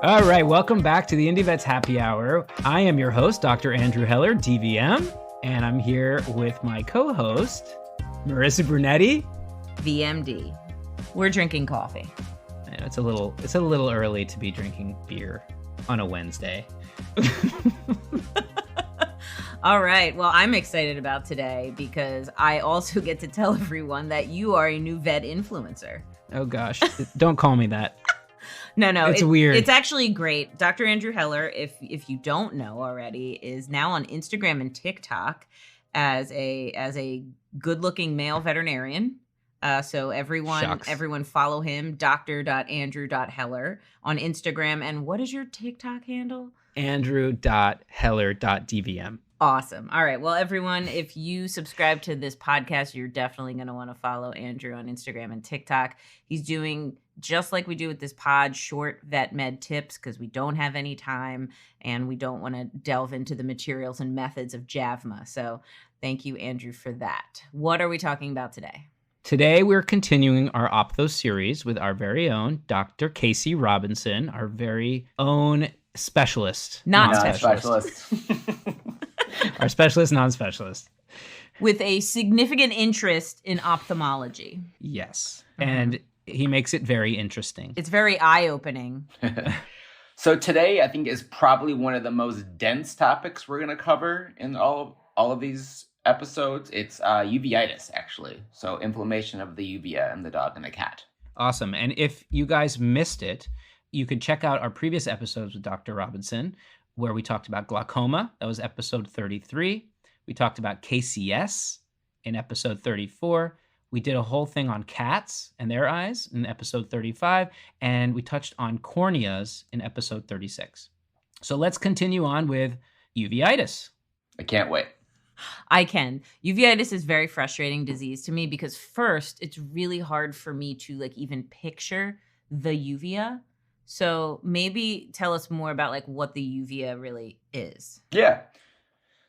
All right, welcome back to the IndeVets Happy Hour. I am your host, Dr. Andrew Heller, DVM, and I'm here with my co-host, Marisa Brunetti, VMD. We're drinking coffee. I know it's a little early to be drinking beer on a Wednesday. All right. Well, I'm excited about today because I also get to tell everyone that you are a new vet influencer. Oh gosh, don't call me that. No, it's weird. It's actually great. Dr. Andrew Heller, if you don't know already, is now on Instagram and TikTok as a good-looking male veterinarian. So everyone follow him, dr.andrew.heller on Instagram. And what is your TikTok handle? Andrew.heller.dvm. Awesome. All right. Well, everyone, if you subscribe to this podcast, you're definitely going to want to follow Andrew on Instagram and TikTok. He's doing, just like we do with this pod, short vet med tips because we don't have any time and we don't want to delve into the materials and methods of JAVMA. So thank you, Andrew, for that. What are we talking about today? Today, we're continuing our Opthos series with our very own Dr. Casey Robinson, our very own specialist. Non-specialist. Our specialist, non-specialist. With a significant interest in ophthalmology. Yes. And he makes it very interesting. It's very eye-opening. So today, I think, is probably one of the most dense topics we're going to cover in all of these episodes. It's uveitis, actually. So inflammation of the uvea in the dog and the cat. Awesome. And if you guys missed it, you can check out our previous episodes with Dr. Robinson, where we talked about glaucoma. That was episode 33. We talked about KCS in episode 34. We did a whole thing on cats and their eyes in episode 35. And we touched on corneas in episode 36. So let's continue on with uveitis. I can't wait. I can. Uveitis is a very frustrating disease to me because first, it's really hard for me to even picture the uvea. So maybe tell us more about what the uvea really is. Yeah.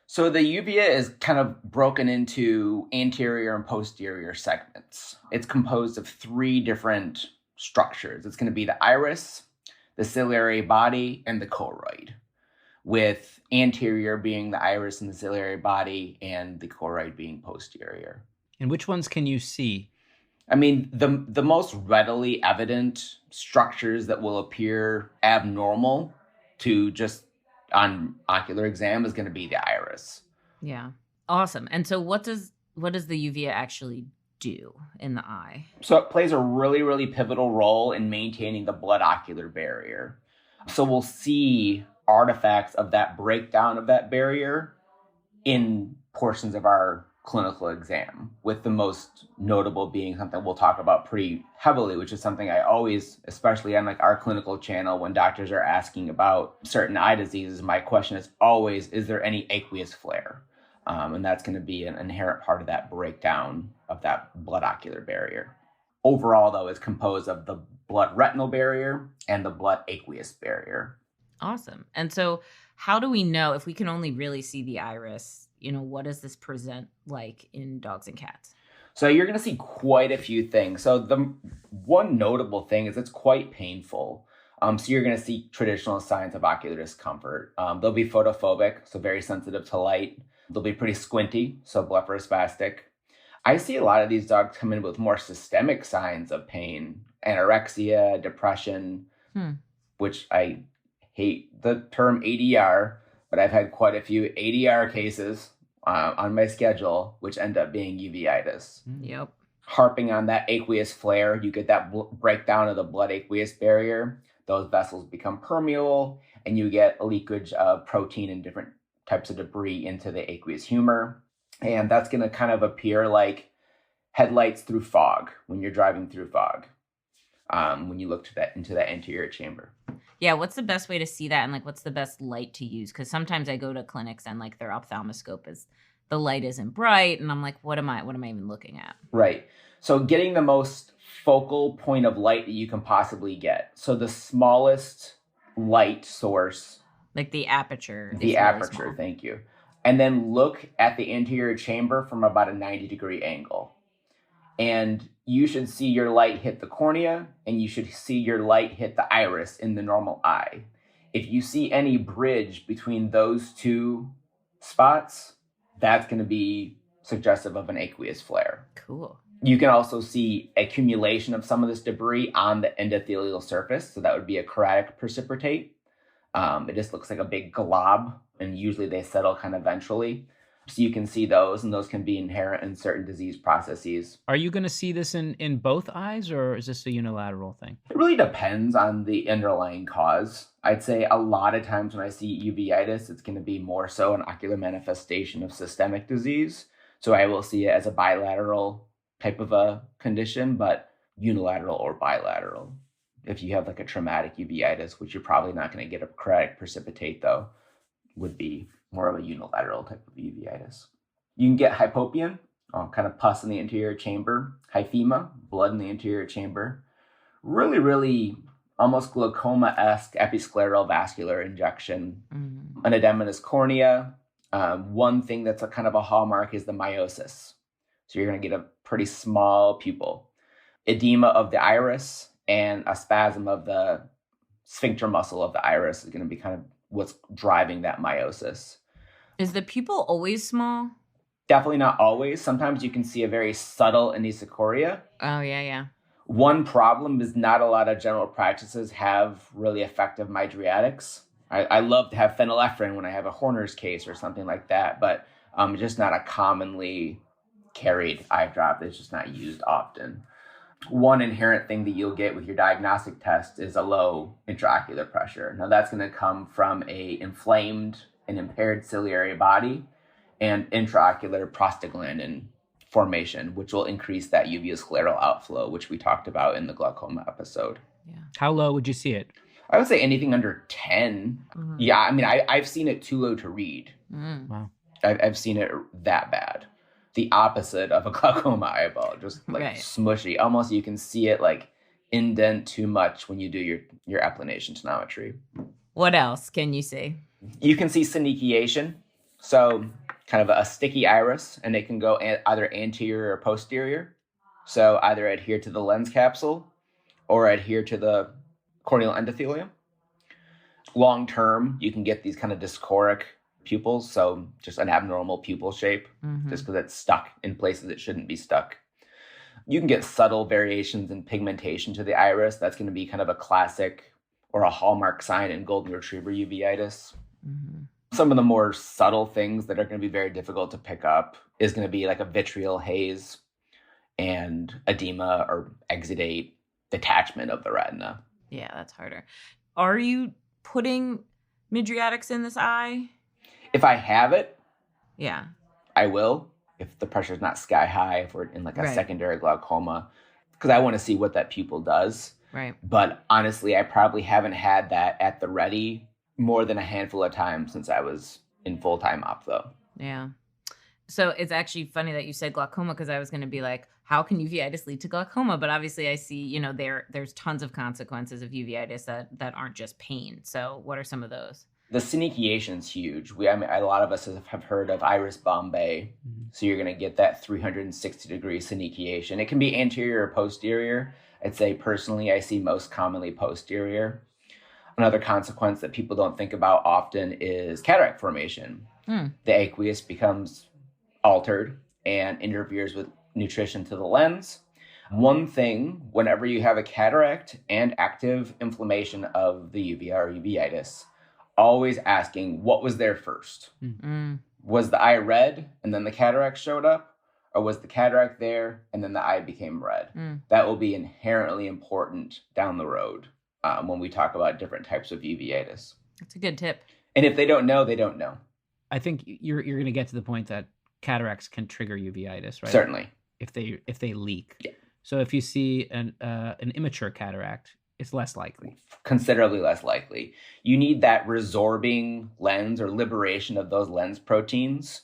So the uvea is kind of broken into anterior and posterior segments. It's composed of three different structures. It's going to be the iris, the ciliary body, and the choroid, with anterior being the iris and the ciliary body and the choroid being posterior. And which ones can you see? I mean, the most readily evident structures that will appear abnormal to just on ocular exam is going to be the iris. Yeah. Awesome. And so what does the uvea actually do in the eye? So it plays a really, really pivotal role in maintaining the blood-ocular barrier. So we'll see artifacts of that breakdown of that barrier in portions of our clinical exam, with the most notable being something we'll talk about pretty heavily, which is something I always, especially on our clinical channel, when doctors are asking about certain eye diseases, my question is always, is there any aqueous flare? And that's going to be an inherent part of that breakdown of that blood-ocular barrier. Overall, though, it's composed of the blood-retinal barrier and the blood-aqueous barrier. Awesome. And so how do we know if we can only really see the iris? What does this present like in dogs and cats? So you're going to see quite a few things. So the one notable thing is it's quite painful. So you're going to see traditional signs of ocular discomfort. They'll be photophobic, so very sensitive to light. They'll be pretty squinty, so blepharospastic. I see a lot of these dogs come in with more systemic signs of pain, anorexia, depression, which I hate the term ADR, but I've had quite a few ADR cases on my schedule, which end up being uveitis. Yep. Harping on that aqueous flare, you get that breakdown of the blood-aqueous barrier. Those vessels become permeable, and you get a leakage of protein and different types of debris into the aqueous humor. And that's going to kind of appear like headlights through fog when you're driving through fog, when you look into that anterior chamber. Yeah, what's the best way to see that, and what's the best light to use? Because sometimes I go to clinics and their ophthalmoscope is the light isn't bright, and I'm like, what am I even looking at? Right. So getting the most focal point of light that you can possibly get. So the smallest light source, the aperture. The aperture, really, thank you. And then look at the anterior chamber from about a 90-degree angle. And you should see your light hit the cornea and you should see your light hit the iris in the normal eye. If you see any bridge between those two spots, that's going to be suggestive of an aqueous flare. Cool. You can also see accumulation of some of this debris on the endothelial surface. So that would be a keratotic precipitate. It just looks like a big glob, and usually they settle kind of eventually. So you can see those, and those can be inherent in certain disease processes. Are you going to see this in both eyes, or is this a unilateral thing? It really depends on the underlying cause. I'd say a lot of times when I see uveitis, it's going to be more so an ocular manifestation of systemic disease. So I will see it as a bilateral type of a condition, but unilateral or bilateral. If you have like a traumatic uveitis, which you're probably not going to get a keratotic precipitate though, would be more of a unilateral type of uveitis. You can get hypopyon, kind of pus in the anterior chamber, hyphema, blood in the anterior chamber, really, really almost glaucoma-esque episcleral vascular injection, an edematous cornea. One thing that's a kind of a hallmark is the meiosis. So you're going to get a pretty small pupil. Edema of the iris and a spasm of the sphincter muscle of the iris is going to be kind of what's driving that meiosis. Is the pupil always small? Definitely not always. Sometimes you can see a very subtle anisocoria. Oh, yeah. One problem is not a lot of general practices have really effective mydriatics. I love to have phenylephrine when I have a Horner's case or something like that, but just not a commonly carried eye drop. It's just not used often. One inherent thing that you'll get with your diagnostic test is a low intraocular pressure. Now that's going to come from a inflamed and impaired ciliary body and intraocular prostaglandin formation, which will increase that uveoscleral outflow, which we talked about in the glaucoma episode. Yeah. How low would you see it? I would say anything under 10. Yeah, I mean, I've seen it too low to read. Wow. I've seen it that bad. The opposite of a glaucoma eyeball, just like smushy. Almost you can see it like indent too much when you do your applanation tonometry. What else can you see? You can see synechiation. So kind of a sticky iris, and it can go either anterior or posterior. So either adhere to the lens capsule or adhere to the corneal endothelium. Long term, you can get these kind of dyschoric pupils, so just an abnormal pupil shape, just because it's stuck in places it shouldn't be stuck. You can get subtle variations in pigmentation to the iris. That's going to be kind of a classic or a hallmark sign in golden retriever uveitis. Some of the more subtle things that are going to be very difficult to pick up is going to be like a vitreal haze and edema or exudate detachment of the retina. Yeah, that's harder. Are you putting mydriatics in this eye? If I have it, yeah, I will. If the pressure's not sky high, if we're in like a secondary glaucoma, because I want to see what that pupil does. Right. But honestly, I probably haven't had that at the ready more than a handful of times since I was in full-time ophtho. Yeah. So it's actually funny that you said glaucoma, because I was going to be like, how can uveitis lead to glaucoma? But obviously I see, there's tons of consequences of uveitis that aren't just pain. So what are some of those? The synechiation is huge. A lot of us have heard of iris bombay. So you're going to get that 360-degree synechiation. It can be anterior or posterior. I'd say personally, I see most commonly posterior. Another consequence that people don't think about often is cataract formation. The aqueous becomes altered and interferes with nutrition to the lens. One thing, whenever you have a cataract and active inflammation of the uvea or uveitis, always asking what was there first. Was the eye red and then the cataract showed up? Or was the cataract there and then the eye became red? That will be inherently important down the road when we talk about different types of uveitis. That's a good tip. And if they don't know, they don't know. I think you're going to get to the point that cataracts can trigger uveitis, right? Certainly. If they leak. Yeah. So if you see an immature cataract, it's less likely. Considerably less likely. You need that resorbing lens or liberation of those lens proteins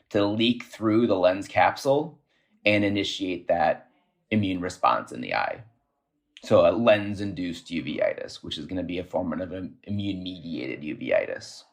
to leak through the lens capsule and initiate that immune response in the eye. So a lens-induced uveitis, which is going to be a form of an immune-mediated uveitis.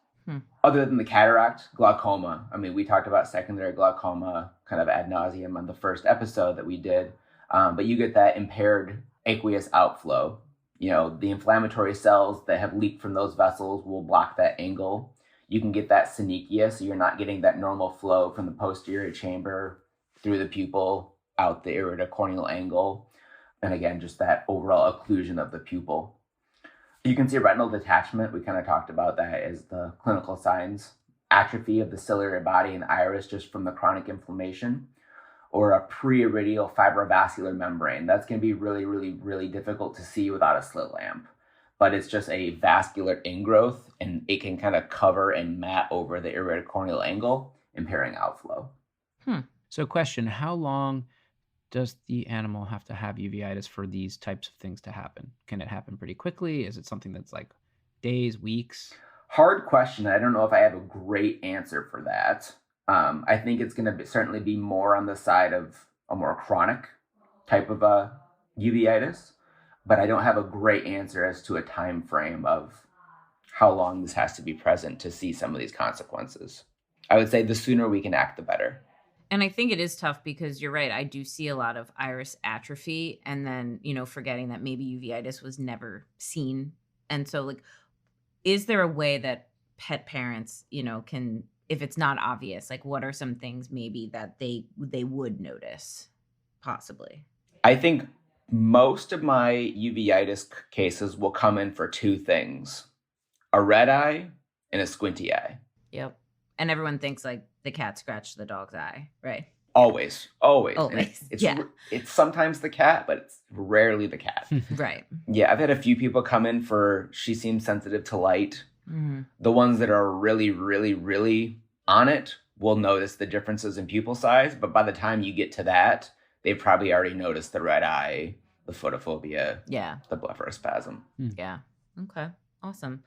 Other than the cataract, glaucoma. I mean, we talked about secondary glaucoma kind of ad nauseum on the first episode that we did. But you get that impaired aqueous outflow. The inflammatory cells that have leaked from those vessels will block that angle. You can get that synechia, so you're not getting that normal flow from the posterior chamber through the pupil out the iridocorneal angle. And again, just that overall occlusion of the pupil. You can see retinal detachment. We kind of talked about that as the clinical signs. Atrophy of the ciliary body and iris just from the chronic inflammation, or a pre-iridial fibrovascular membrane. That's going to be really, really, really difficult to see without a slit lamp. But it's just a vascular ingrowth, and it can kind of cover and mat over the iridocorneal angle, impairing outflow. So question, how long does the animal have to have uveitis for these types of things to happen? Can it happen pretty quickly? Is it something that's like days, weeks? Hard question. I don't know if I have a great answer for that. I think it's going to certainly be more on the side of a more chronic type of uveitis, but I don't have a great answer as to a time frame of how long this has to be present to see some of these consequences. I would say the sooner we can act, the better. And I think it is tough because you're right. I do see a lot of iris atrophy and then, forgetting that maybe uveitis was never seen. And so is there a way that pet parents, can, if it's not obvious, what are some things maybe that they would notice possibly? I think most of my uveitis cases will come in for two things: a red eye and a squinty eye. Yep. And everyone thinks the cat scratched the dog's eye, right? Always. It's sometimes the cat, but it's rarely the cat. Right. Yeah, I've had a few people come in for she seems sensitive to light. Mm-hmm. The ones that are really, really, really on it will notice the differences in pupil size, but by the time you get to that, they've probably already noticed the red eye, the photophobia, the blepharospasm. Yeah. Okay. Awesome.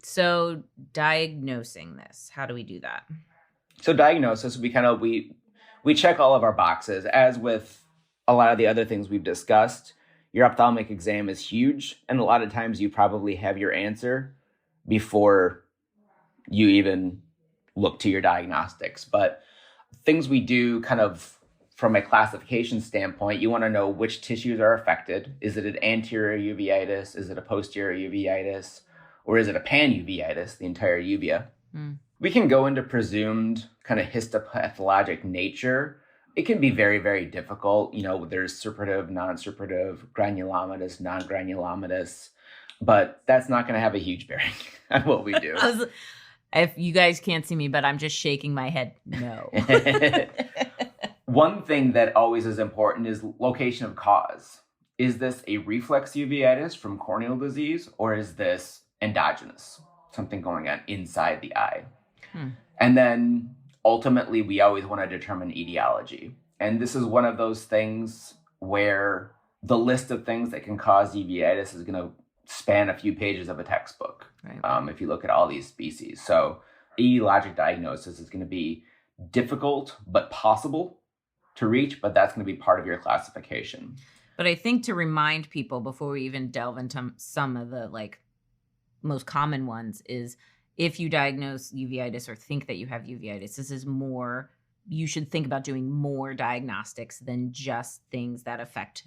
So diagnosing this, how do we do that? So diagnosis, we check all of our boxes. As with a lot of the other things we've discussed, your ophthalmic exam is huge, and a lot of times you probably have your answer before you even look to your diagnostics. But things we do kind of from a classification standpoint, you want to know which tissues are affected. Is it an anterior uveitis? Is it a posterior uveitis? Or is it a pan-uveitis, the entire uvea? We can go into presumed kind of histopathologic nature. It can be very, very difficult. There's suppurative, non-suppurative, granulomatous, non-granulomatous, but that's not going to have a huge bearing on what we do. If you guys can't see me, but I'm just shaking my head. No. One thing that always is important is location of cause. Is this a reflex uveitis from corneal disease, or is this endogenous, something going on inside the eye? And then ultimately, we always want to determine etiology. And this is one of those things where the list of things that can cause uveitis is going to span a few pages of a textbook, right? If you look at all these species. So etiologic diagnosis is going to be difficult but possible to reach, but that's going to be part of your classification. But I think to remind people before we even delve into some of the most common ones is if you diagnose uveitis or think that you have uveitis, this is more, you should think about doing more diagnostics than just things that affect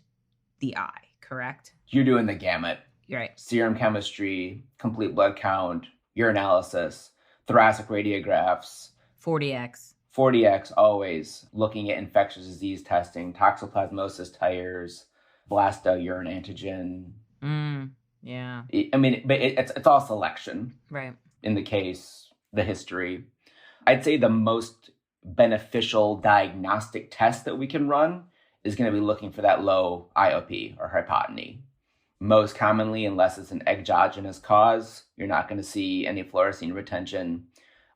the eye, correct? You're doing the gamut. You're right. Serum chemistry, complete blood count, urinalysis, thoracic radiographs. 40X, always looking at infectious disease testing, toxoplasmosis titers, blasto urine antigen. Yeah. But it's all selection. Right. In the case, the history. I'd say the most beneficial diagnostic test that we can run is going to be looking for that low IOP or hypotony. Most commonly, unless it's an exogenous cause, you're not going to see any fluorescein retention.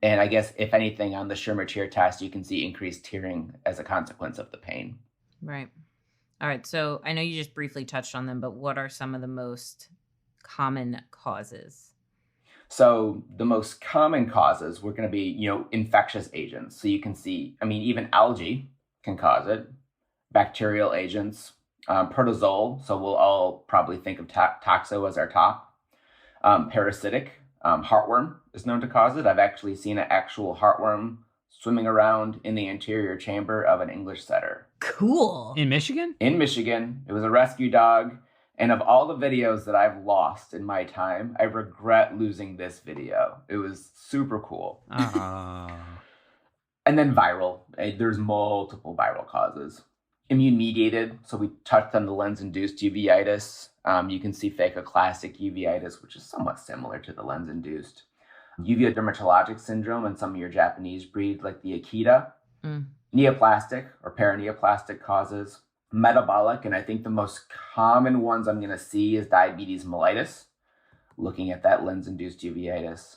And I guess, if anything, on the Schirmer tear test, you can see increased tearing as a consequence of the pain. Right. All right. So I know you just briefly touched on them, but what are some of the most common causes? So the most common causes were going to be, infectious agents. So you can see, even algae can cause it, bacterial agents, protozoal. So we'll all probably think of toxo as our top. Parasitic, heartworm is known to cause it. I've actually seen an actual heartworm swimming around in the anterior chamber of an English setter. Cool. In Michigan? In Michigan. It was a rescue dog. And of all the videos that I've lost in my time, I regret losing this video. It was super cool. Oh. And then viral. There's multiple viral causes. Immune-mediated. So we touched on the lens-induced uveitis. You can see phacocytic uveitis, which is somewhat similar to the lens-induced. Uvea dermatologic syndrome and some of your Japanese breeds like the Akita. Neoplastic or paraneoplastic causes. Metabolic, and I think the most common ones I'm going to see is diabetes mellitus, looking at that lens-induced uveitis.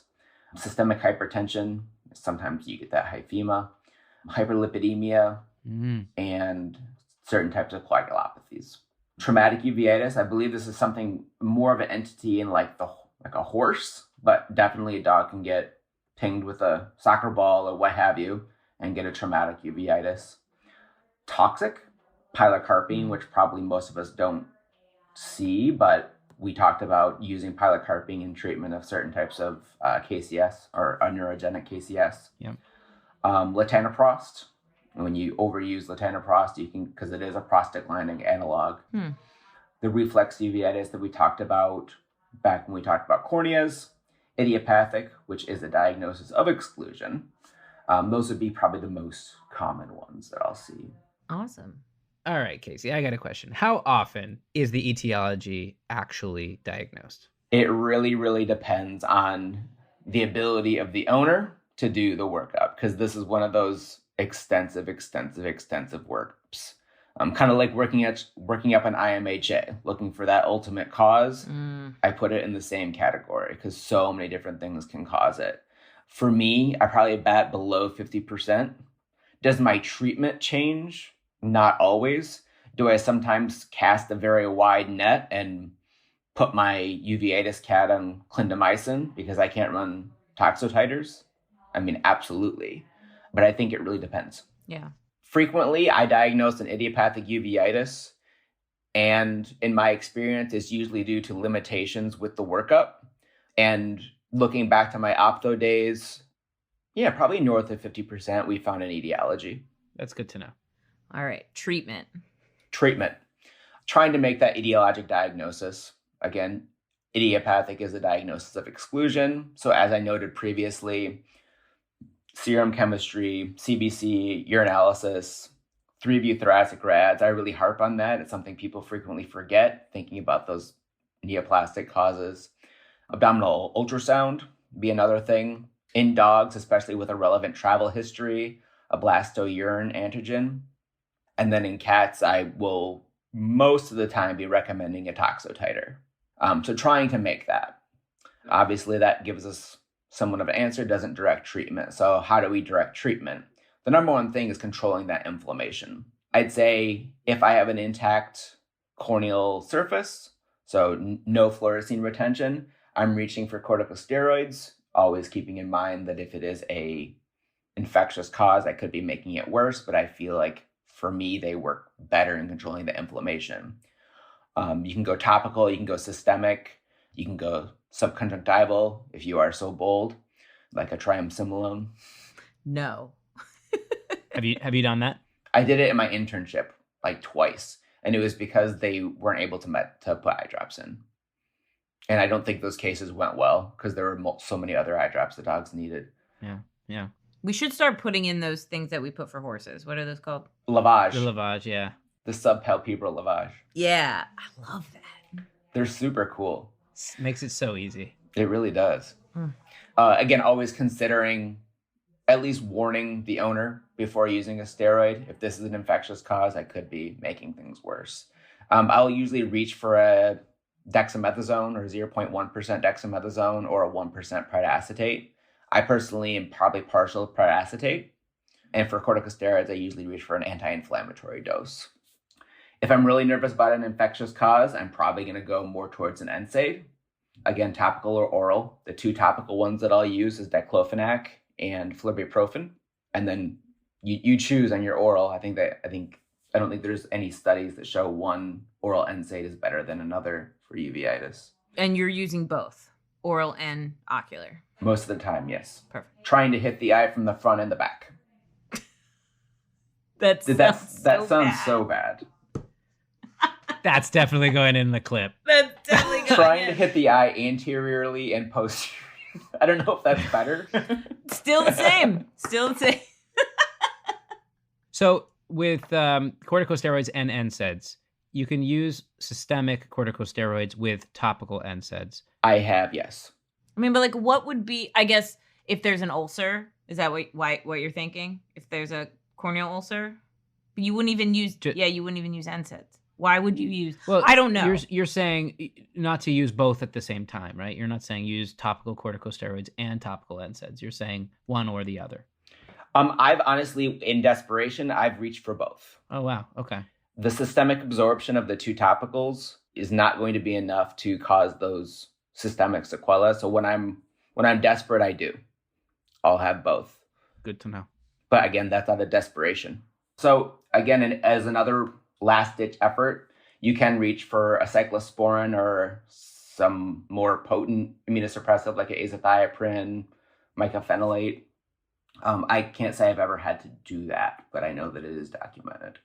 Systemic hypertension, sometimes you get that hyphema. Hyperlipidemia, and certain types of coagulopathies. Traumatic uveitis, I believe this is something more of an entity in like a horse, but definitely a dog can get pinged with a soccer ball or what have you and get a traumatic uveitis. Toxic, pilocarpine, which probably most of us don't see, but we talked about using pilocarpine in treatment of certain types of KCS or neurogenic KCS. Yep. Latanoprost. When you overuse latanoprost, you can, because it is a prostaglandin analog. The reflex uveitis that we talked about back when we talked about corneas. Idiopathic, which is a diagnosis of exclusion. Those would be probably the most common ones that I'll see. Awesome. All right, Casey, I got a question. How often is the etiology actually diagnosed? It really, really depends on the ability of the owner to do the workup, because this is one of those extensive workups. Kind of like working up an IMHA, looking for that ultimate cause. I put it in the same category because so many different things can cause it. For me, I probably bat below 50%. Does my treatment change? Not always. Do I sometimes cast a very wide net and put my uveitis cat on clindamycin because I can't run toxotiters? I mean, absolutely. But I think it really depends. Yeah. Frequently, I diagnose an idiopathic uveitis, and in my experience, it's usually due to limitations with the workup. And looking back to my ophtho days, yeah, probably north of 50%, we found an etiology. That's good to know. All right. Treatment. Trying to make that etiologic diagnosis. Again, idiopathic is a diagnosis of exclusion. So as I noted previously, serum chemistry, CBC, urinalysis, 3-view thoracic rads. I really harp on that. It's something people frequently forget, thinking about those neoplastic causes. Abdominal ultrasound be another thing. In dogs, especially with a relevant travel history, a blastourine antigen. And then in cats, I will most of the time be recommending a toxotiter. So trying to make that. Obviously, that gives us somewhat of an answer, doesn't direct treatment. So how do we direct treatment? The number one thing is controlling that inflammation. I'd say if I have an intact corneal surface, so no fluorescein retention, I'm reaching for corticosteroids, always keeping in mind that if it is a infectious cause, I could be making it worse, but I feel like for me, they work better in controlling the inflammation. You can go topical, you can go systemic, you can go subconjunctival if you are so bold, like a triamcinolone. No. Have you done that? I did it in my internship like twice, and it was because they weren't able to put eye drops in. And I don't think those cases went well because there were so many other eye drops the dogs needed. Yeah. We should start putting in those things that we put for horses. What are those called? Lavage. The lavage, yeah. The subpalpebral lavage. Yeah, I love that. They're super cool. Makes it so easy. It really does. Again, always considering at least warning the owner before using a steroid. If this is an infectious cause, I could be making things worse. I'll usually reach for a dexamethasone or 0.1% dexamethasone or a 1% protacetate. I personally am probably partial protacetate. And for corticosteroids, I usually reach for an anti-inflammatory dose. If I'm really nervous about an infectious cause, I'm probably going to go more towards an NSAID. Again, topical or oral. The two topical ones that I'll use is diclofenac and flurbiprofen. And then you choose on your oral. I don't think there's any studies that show one oral NSAID is better than another for uveitis. And you're using both, oral and ocular. Most of the time, yes. Perfect. Trying to hit the eye from the front and the back. That sounds so bad. That's definitely going in the clip. That's definitely going Trying to hit the eye anteriorly and posteriorly. I don't know if that's better. Still the same. So with corticosteroids and NSAIDs, you can use systemic corticosteroids with topical NSAIDs. I have, yes. I mean, but like, what would be? I guess if there's an ulcer, is that what you're thinking? If there's a corneal ulcer, but you wouldn't even use. You wouldn't even use NSAIDs. Why would you use? Well, I don't know. You're saying not to use both at the same time, right? You're not saying use topical corticosteroids and topical NSAIDs. You're saying one or the other. I've honestly, in desperation, I've reached for both. Oh, wow. Okay. The systemic absorption of the two topicals is not going to be enough to cause those systemic sequelae. So when I'm desperate, I'll have both. Good to know. But again, that's out of desperation. So again, as another last-ditch effort, you can reach for a cyclosporin or some more potent immunosuppressive like azathioprine, mycophenolate. I can't say I've ever had to do that, but I know that it is documented.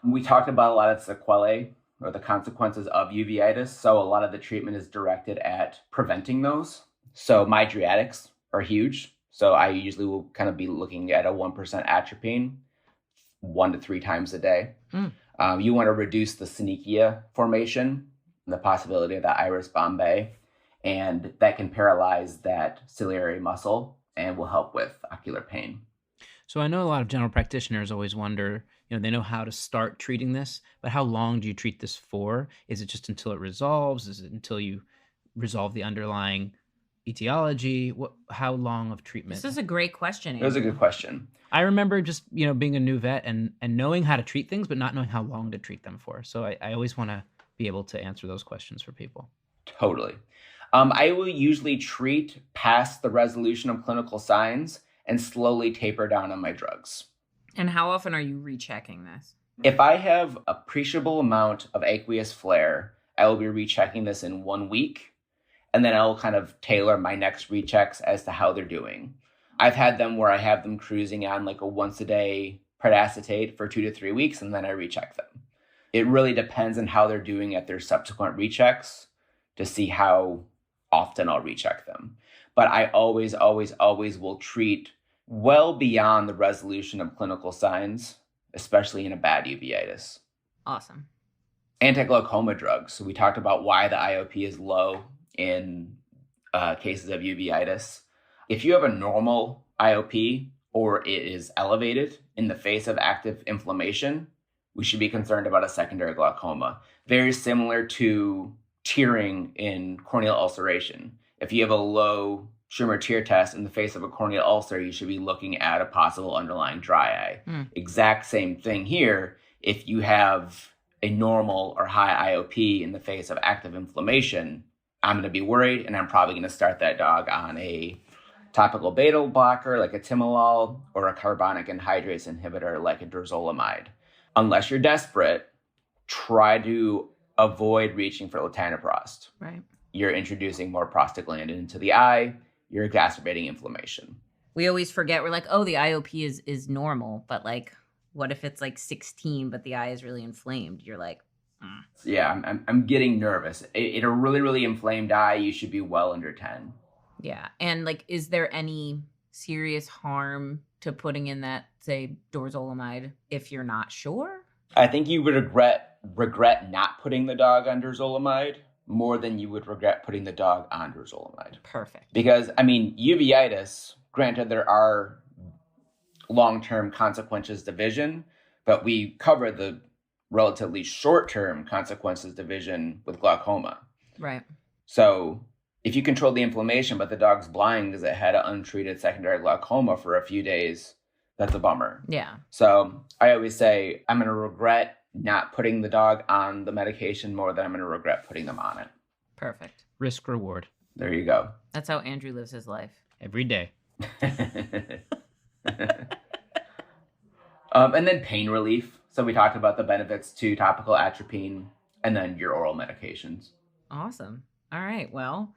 We talked about a lot of sequelae or the consequences of uveitis. So a lot of the treatment is directed at preventing those. So mydriatics are huge. So I usually will kind of be looking at a 1% atropine 1 to 3 times a day. You want to reduce the synechia formation, the possibility of that iris bombay, and that can paralyze that ciliary muscle and will help with ocular pain. So I know a lot of general practitioners always wonder, they know how to start treating this, but how long do you treat this for? Is it just until it resolves? Is it until you resolve the underlying etiology? How long of treatment? This is a great question. It was a good question. I remember just, being a new vet and knowing how to treat things, but not knowing how long to treat them for. So I always want to be able to answer those questions for people. Totally. I will usually treat past the resolution of clinical signs and slowly taper down on my drugs. And how often are you rechecking this? If I have appreciable amount of aqueous flare, I will be rechecking this in 1 week, and then I'll kind of tailor my next rechecks as to how they're doing. I've had them where I have them cruising on like a once a day predacetate for 2 to 3 weeks, and then I recheck them. It really depends on how they're doing at their subsequent rechecks to see how often I'll recheck them. But I always will treat well beyond the resolution of clinical signs, especially in a bad uveitis. Awesome. Anti-glaucoma drugs. So we talked about why the IOP is low in cases of uveitis. If you have a normal IOP or it is elevated in the face of active inflammation, we should be concerned about a secondary glaucoma. Very similar to tearing in corneal ulceration. If you have a low Schirmer tear test in the face of a corneal ulcer, you should be looking at a possible underlying dry eye. Exact same thing here. If you have a normal or high IOP in the face of active inflammation, I'm going to be worried, and I'm probably going to start that dog on a topical beta blocker like a timolol or a carbonic anhydrase inhibitor like a dorzolamide. Unless you're desperate, try to avoid reaching for latanoprost. Right. You're introducing more prostaglandin into the eye. You're exacerbating inflammation. We always forget. We're like, oh, the IOP is normal, but like, what if it's like 16, but the eye is really inflamed? You're like, Yeah, I'm getting nervous. In a really, really inflamed eye, you should be well under 10. Yeah, and like, is there any serious harm to putting in that, say, dorzolamide if you're not sure? I think you would regret not putting the dog on dorzolamide more than you would regret putting the dog on dorzolamide. Perfect. Because, uveitis, granted, there are long-term consequences division, but we cover the relatively short-term consequences division with glaucoma. Right. So if you control the inflammation, but the dog's blind because it had an untreated secondary glaucoma for a few days, that's a bummer. Yeah. So I always say I'm going to regret not putting the dog on the medication more than I'm going to regret putting them on it. Perfect. Risk reward. There you go. That's how Andrew lives his life. Every day. And then pain relief. So we talked about the benefits to topical atropine and then your oral medications. Awesome. All right. Well,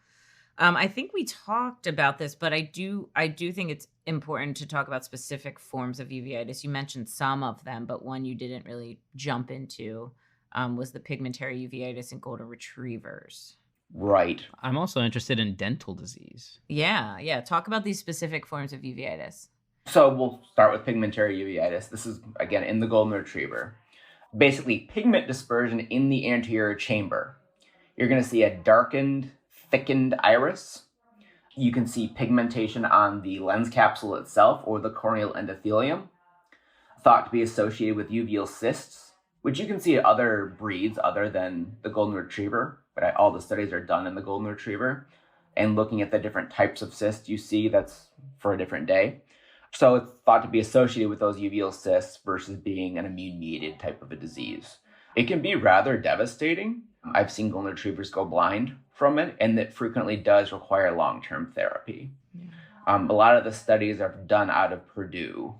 I think we talked about this, but I do think it's important to talk about specific forms of uveitis. You mentioned some of them, but one you didn't really jump into was the pigmentary uveitis in golden retrievers. Right. I'm also interested in dental disease. Yeah. Talk about these specific forms of uveitis. So we'll start with pigmentary uveitis. This is, again, in the golden retriever. Basically, pigment dispersion in the anterior chamber. You're going to see a darkened, thickened iris. You can see pigmentation on the lens capsule itself or the corneal endothelium, thought to be associated with uveal cysts, which you can see in other breeds other than the golden retriever, but all the studies are done in the golden retriever. And looking at the different types of cysts you see, that's for a different day. So it's thought to be associated with those uveal cysts versus being an immune-mediated type of a disease. It can be rather devastating. I've seen golden retrievers go blind from it, and that frequently does require long-term therapy. Yeah. A lot of the studies are done out of Purdue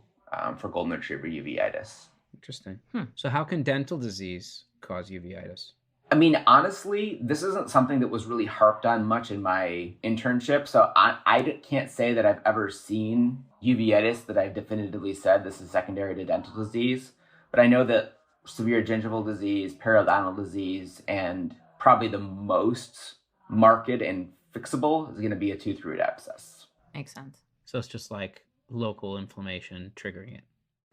for golden retriever uveitis. Interesting. So how can dental disease cause uveitis? I mean, honestly, this isn't something that was really harped on much in my internship. So I can't say that I've ever seen uveitis that I've definitively said this is secondary to dental disease. But I know that severe gingival disease, periodontal disease, and probably the most marked and fixable is going to be a tooth root abscess. Makes sense. So it's just like local inflammation triggering it.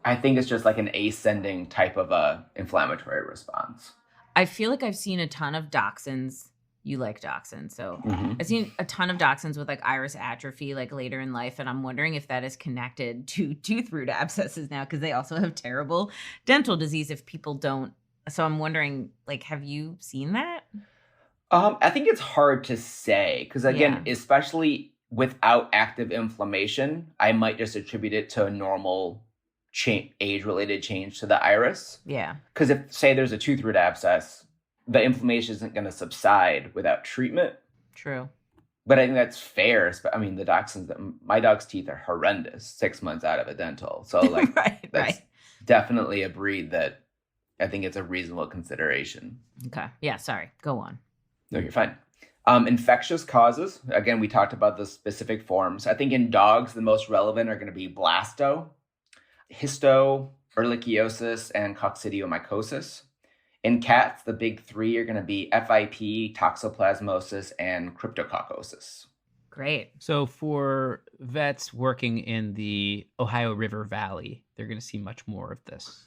I think it's just like an ascending type of a inflammatory response. I feel like I've seen a ton of dachshunds. You like dachshunds, so I've seen a ton of dachshunds with like iris atrophy like later in life, and I'm wondering if that is connected to tooth root abscesses now because they also have terrible dental disease if people don't. So I'm wondering, like, have you seen that? I think it's hard to say because, again, especially without active inflammation, I might just attribute it to a normal age-related change to the iris. Yeah. Because if, say, there's a tooth root abscess, the inflammation isn't going to subside without treatment. True. But I think that's fair. I mean, the dachshunds, my dog's teeth are horrendous 6 months out of a dental. So, like, that's definitely a breed that I think it's a reasonable consideration. Okay. Yeah, sorry. Go on. No, you're fine. Infectious causes. Again, we talked about the specific forms. I think in dogs, the most relevant are going to be blasto, histo, ehrlichiosis, and coccidiomycosis. In cats, the big three are going to be FIP, toxoplasmosis, and cryptococcosis. Great. So for vets working in the Ohio River Valley, they're going to see much more of this.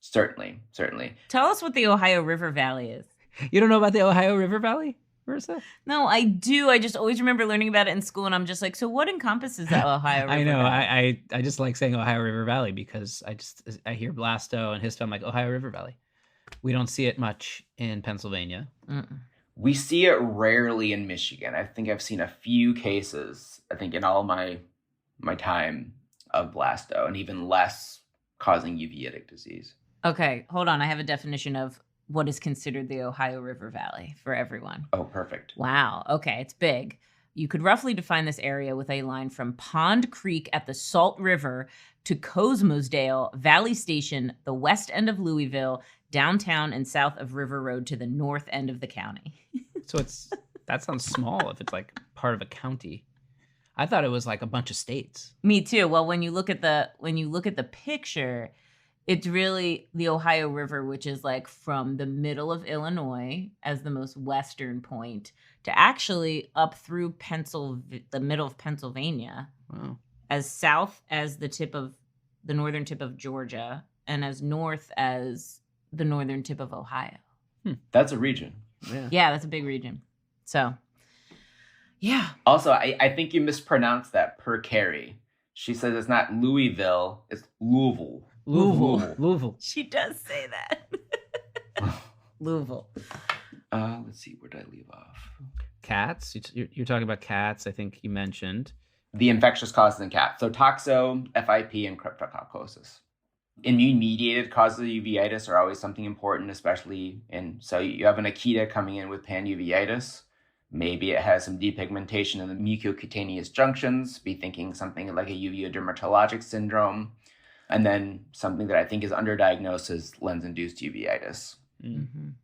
Certainly. Tell us what the Ohio River Valley is. You don't know about the Ohio River Valley, Marisa? No, I do. I just always remember learning about it in school, and I'm just like, so what encompasses the Ohio River I know. Valley? I just like saying Ohio River Valley because I hear blasto and histo. I'm like, Ohio River Valley. We don't see it much in Pennsylvania. We see it rarely in Michigan. I think I've seen a few cases, I think in all my time of blasto, and even less causing uveitic disease. Okay, hold on. I have a definition of what is considered the Ohio River Valley for everyone. Oh, perfect. Wow. Okay, it's big. You could roughly define this area with a line from Pond Creek at the Salt River to Cosmosdale, Valley Station, the west end of Louisville, downtown and south of River Road to the north end of the county. So that sounds small if it's like part of a county. I thought it was like a bunch of states. Me too. Well, when you look at the picture, it's really the Ohio River, which is like from the middle of Illinois as the most western point to actually up through the middle of Pennsylvania. Wow. As south as the northern tip of Georgia, and as north as the northern tip of Ohio. That's a region. Yeah, that's a big region. So, yeah. Also, I think you mispronounced that per Carrie. She says it's not Louisville, it's Louisville. Louisville. She does say that. Louisville. Let's see, where did I leave off? Cats. You're talking about cats, I think you mentioned. The infectious causes in cats. So toxo, FIP, and cryptococcosis. Immune-mediated causes of uveitis are always something important, especially so you have an Akita coming in with panuveitis. Maybe it has some depigmentation in the mucocutaneous junctions. Be thinking something like a uveodermatologic syndrome. And then something that I think is underdiagnosed is lens-induced uveitis.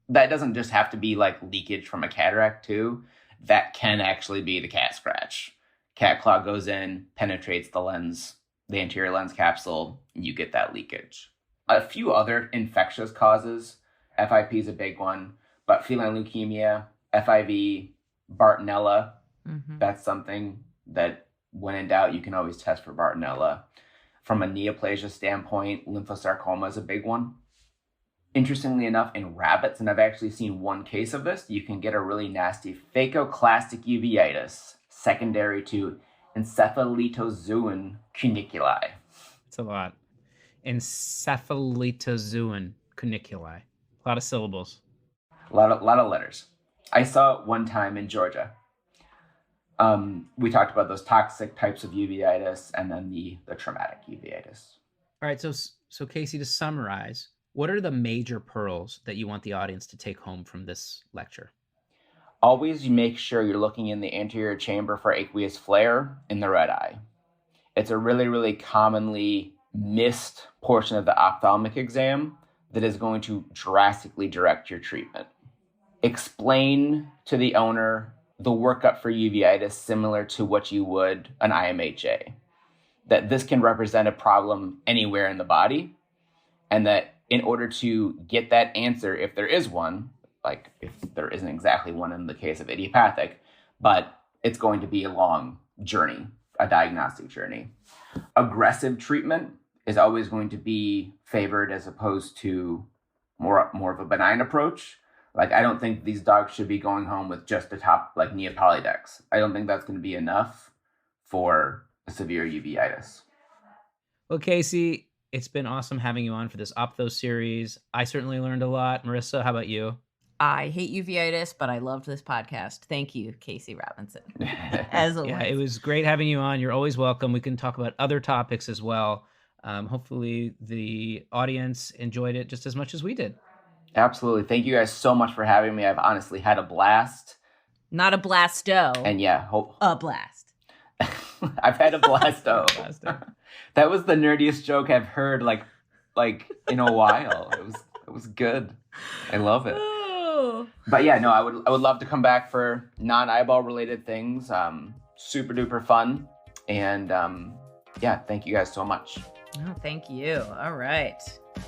That doesn't just have to be like leakage from a cataract too. that can actually be the cat scratch. Cat claw goes in, penetrates the lens, the anterior lens capsule, and you get that leakage. A few other infectious causes, FIP is a big one, but feline leukemia, FIV, Bartonella, that's something that when in doubt, you can always test for Bartonella. From a neoplasia standpoint, lymphosarcoma is a big one. Interestingly enough, in rabbits, and I've actually seen one case of this, you can get a really nasty phacoclastic uveitis secondary to encephalitozoon cuniculi. It's a lot. Encephalitozoon cuniculi. A lot of syllables. A lot of letters. I saw it one time in Georgia. We talked about those toxic types of uveitis and then the traumatic uveitis. All right, so Casey, to summarize, what are the major pearls that you want the audience to take home from this lecture? Always you make sure you're looking in the anterior chamber for aqueous flare in the red eye. It's a really, really commonly missed portion of the ophthalmic exam that is going to drastically direct your treatment. Explain to the owner the workup for uveitis similar to what you would an IMHA. That this can represent a problem anywhere in the body, and that in order to get that answer, if there is one, like if there isn't exactly one in the case of idiopathic, but it's going to be a long journey, a diagnostic journey. Aggressive treatment is always going to be favored as opposed to more of a benign approach. Like, I don't think these dogs should be going home with just the top, like, Neopolydex. I don't think that's going to be enough for a severe uveitis. Well, Casey, it's been awesome having you on for this Ophtho series. I certainly learned a lot. Marisa, how about you? I hate uveitis, but I loved this podcast. Thank you, Casey Robinson. As always. Yeah, it was great having you on. You're always welcome. We can talk about other topics as well. Hopefully the audience enjoyed it just as much as we did. Absolutely. Thank you guys so much for having me. I've honestly had a blast. Not a blasto. And yeah, a blast. I've had a blasto. That was the nerdiest joke I've heard like in a while. It was good. I love it. But yeah, no, I would love to come back for non-eyeball related things. Super duper fun. And yeah, thank you guys so much. Oh, thank you. All right.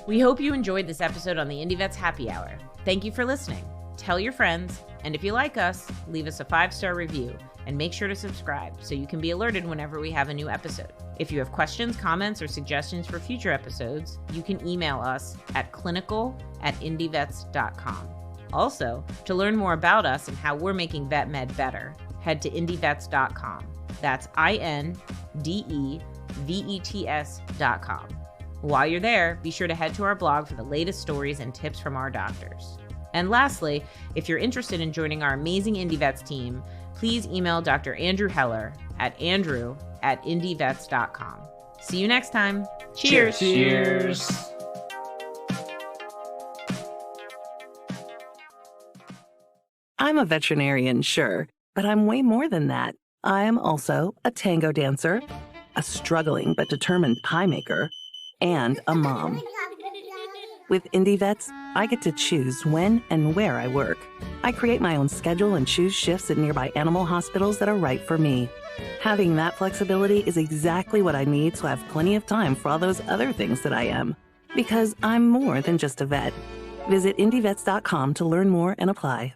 We hope you enjoyed this episode on the IndeVets Happy Hour. Thank you for listening. Tell your friends, and if you like us, leave us a 5-star review and make sure to subscribe so you can be alerted whenever we have a new episode. If you have questions, comments, or suggestions for future episodes, you can email us at clinical@indevets.com. Also, to learn more about us and how we're making VetMed better, head to IndeVets.com. That's INDEVETS.com. While you're there, be sure to head to our blog for the latest stories and tips from our doctors. And lastly, if you're interested in joining our amazing IndeVets team, please email Dr. Andrew Heller at andrew@indevets.com. See you next time. Cheers. Cheers. I'm a veterinarian, sure, but I'm way more than that. I am also a tango dancer, a struggling but determined pie maker, and a mom. With IndeVets, I get to choose when and where I work. I create my own schedule and choose shifts at nearby animal hospitals that are right for me. Having that flexibility is exactly what I need to have plenty of time for all those other things that I am. Because I'm more than just a vet. Visit IndeVets.com to learn more and apply.